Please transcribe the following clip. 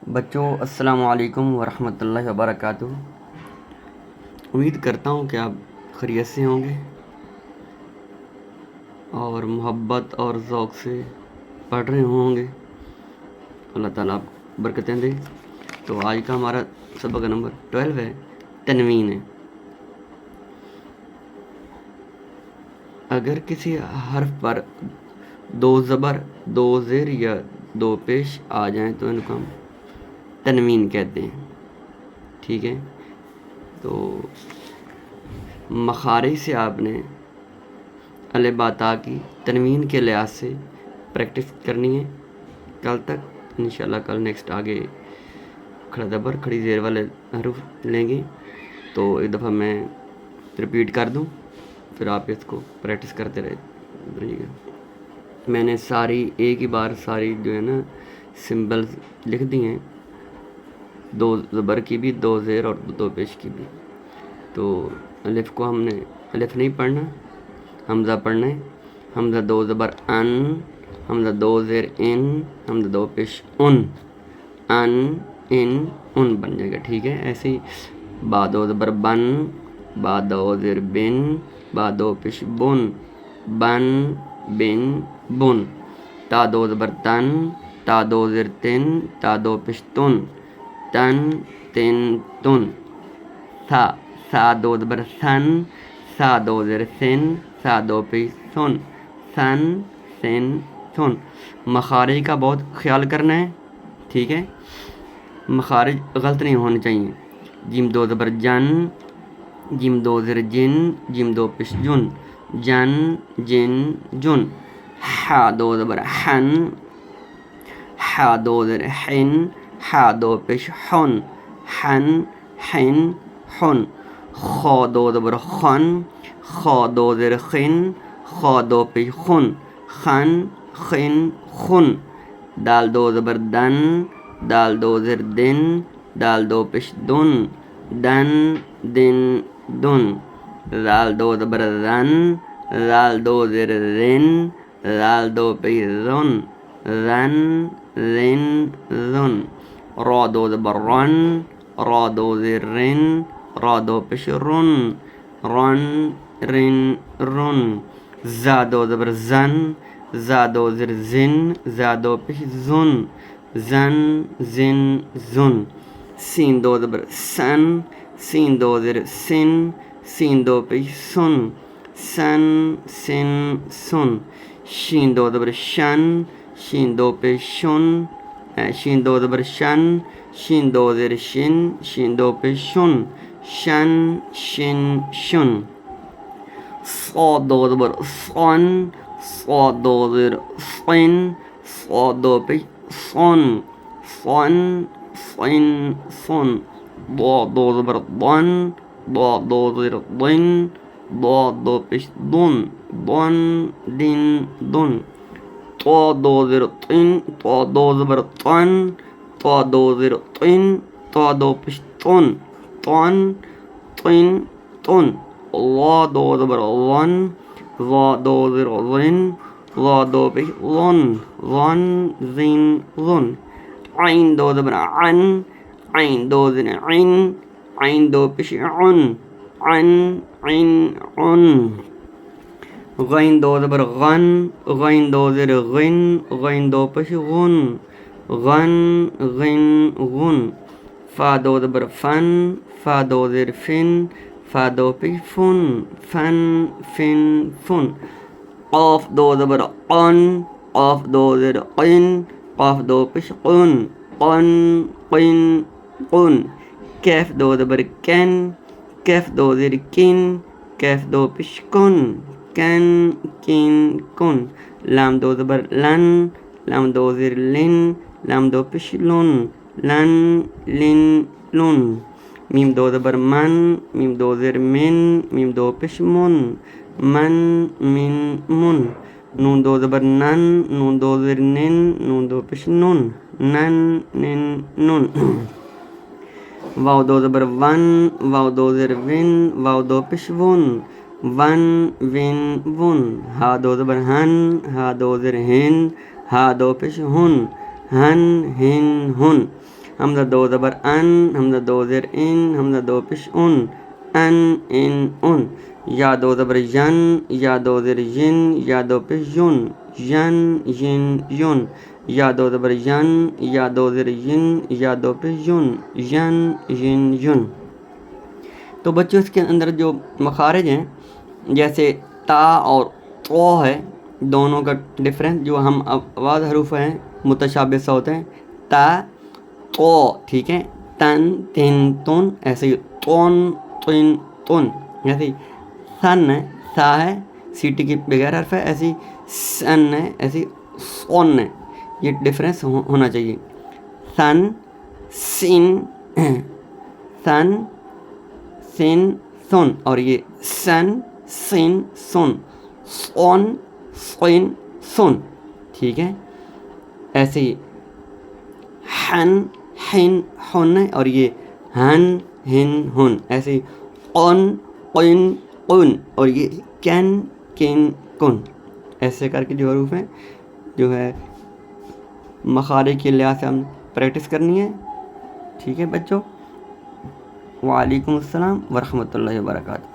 بچوں السلام علیکم ورحمۃ اللہ وبرکاتہ۔ امید کرتا ہوں کہ آپ خیریت سے ہوں گے اور محبت اور ذوق سے پڑھ رہے ہوں گے۔ اللہ تعالیٰ آپ برکتیں دے۔ تو آج کا ہمارا سبق نمبر 12 ہے، تنوین ہے۔ اگر کسی حرف پر 2 زبر 2 زیر یا 2 پیش آ جائیں تو ان کو ہم تنوین کہتے ہیں، ٹھیک ہے۔ تو مخارج سے آپ نے ا ب ت کی تنوین کے لحاظ سے پریکٹس کرنی ہے کل تک انشاءاللہ۔ کل نیکسٹ آگے کھڑا زبر کھڑی زیر والے حروف لیں گے، تو ایک دفعہ میں ریپیٹ کر دوں، پھر آپ اس کو پریکٹس کرتے رہیے گا۔ میں نے ساری ایک ہی بار ساری جو ہے نا سمبلز لکھ دی ہیں، 2 زبر کی بھی، 2 زیر اور 2 پیش کی بھی۔ تو الف کو ہم نے الف نہیں پڑھنا، حمزہ پڑھنا ہے۔ حمزہ 2 زبر ان، حمزہ 2 زیر ان، حمزہ 2 پیش ان، ان بن جائے گا، ٹھیک ہے۔ ایسے ہی با 2 زبر بن، با 2 زیر بن، با 2 پیش بن، بن بن۔ تا 2 زبر تن، تا 2 زیر تن، تا 2 پیش تن، تن۔ سا 2 زبر سن، سا 2 زیر سن، سا 2 پیش سن۔ مخارج کا بہت خیال کرنا ہے، ٹھیک ہے۔ مخارج غلط نہیں ہونے چاہیے۔ جیم 2 زبر جن، جیم 2 زیر جن، جیم 2 پیش جن، جن۔ ہا 2 زبر حن، ہا 2 زیر حن، ہا 2 پیش حن، حن۔ خا 2 زبر خن، خا 2 زیر خن، خا 2 پیش خن، خن۔ دال 2 زبر دن، دال 2 زیر دن، دال 2 پیش دن، دن۔ زال 2 زبر زن، زال 2 زیر زن، زال 2 پیش زن، زن۔ را 2 زبر رن، را 2 زیر رن، را 2 پیش رن، رن۔ زا 2 زبر زن، زا 2 زیر زن، زا 2 پیش زن، زن۔ سین 2 زبر سن، سین 2 زیر سن، سین 2 پیش سن، سن۔ شین 2 زبر شن، شین 2 پیش شن، شین 2 زبر شن، شین 2 زیر شن، شین 2 پیش شن، شن۔ صاد 2 زبر صن، صاد 2 زیر صن، صاد 2 پیش صن، ضاد 2 زبر ضن، ضاد 2 زیر ضن، ضاد 2 پیش ضن، ضن۔ طا 2 زیر طن، طا 2 زبر طن، طا 2 زیر طن، طا 2 پیش طن، طن۔ ظا 2 زبر ظن، ظا 2 زیر ظن، ظا 2 پیش ظن، ظن۔ عین 2 زبر عن، عین 2 زیر عن، عین 2 پیش عن، عن۔ غین 2 زبر غن، غین 2 زیر غن، غین 2 پیش غن، غن۔ فا 2 زبر فن، فا 2 زیر فن، فا 2 پیش فن، قاف 2 زبر قن، قاف 2 زیر قن، قاف 2 پیش قن، قن۔ کیف 2 زبر کن، کیف 2 زیر کن، کیف 2 پیش کن، کن۔ لام 2 زبر لن، لام 2 زیر لن، لام 2 پیش لن، لن۔ میم 2 زبر من، میم 2 زیر من، میم 2 پیش من، من۔ نون 2 زبر نن، نون 2 زیر نن، نون 2 پیش نن، نن۔ واو 2 زبر ون، واو 2 زیر ون، واو 2 پیش ون، ون۔ ہا 2 زبر ہن، ہا 2 زیر ہن، ہا 2 پیش ہن، ہن۔ حمزہ دو زبر ان، حمزہ دو زیر ان، حمزہ دو پیش ان، ان ان ان، یا دو زبر ین، یا دو زیر ین، یا دو پیش یون، ین ین یون، یا دو زبر ین، یا دو زیر ین، یا دو پیش یون، ین ین یون۔ تو بچوں اس کے اندر جو مخارج ہیں جیسے تا اور تو ہے، دونوں کا ڈفرینس جو ہم آواز حروف ہیں متشابہ صوت ہیں، تا تو، ٹھیک ہے، تن تن تن، ایسے ہی تون تن تن، ایسے ہی سن ہے، سا ہے سیٹی کی بغیر حرف ہے، ایسی سن ہے، ایسی سون ہے، یہ ڈفرینس ہونا چاہیے۔ سن سن، سن سن سن، اور یہ سن سن سن، سون سن سن، ٹھیک ہے، ایسے ہی ہن ہن ہن، اور یہ ہن ہن ہن، ایسے ہی قن قن قن، اور یہ کن کن کن، ایسے کر کے جو حروف ہیں جو ہے مخارج کے لحاظ سے ہم پریکٹس کرنی ہے، ٹھیک ہے بچوں۔ وعلیکم السلام ورحمۃ اللہ وبرکاتہ۔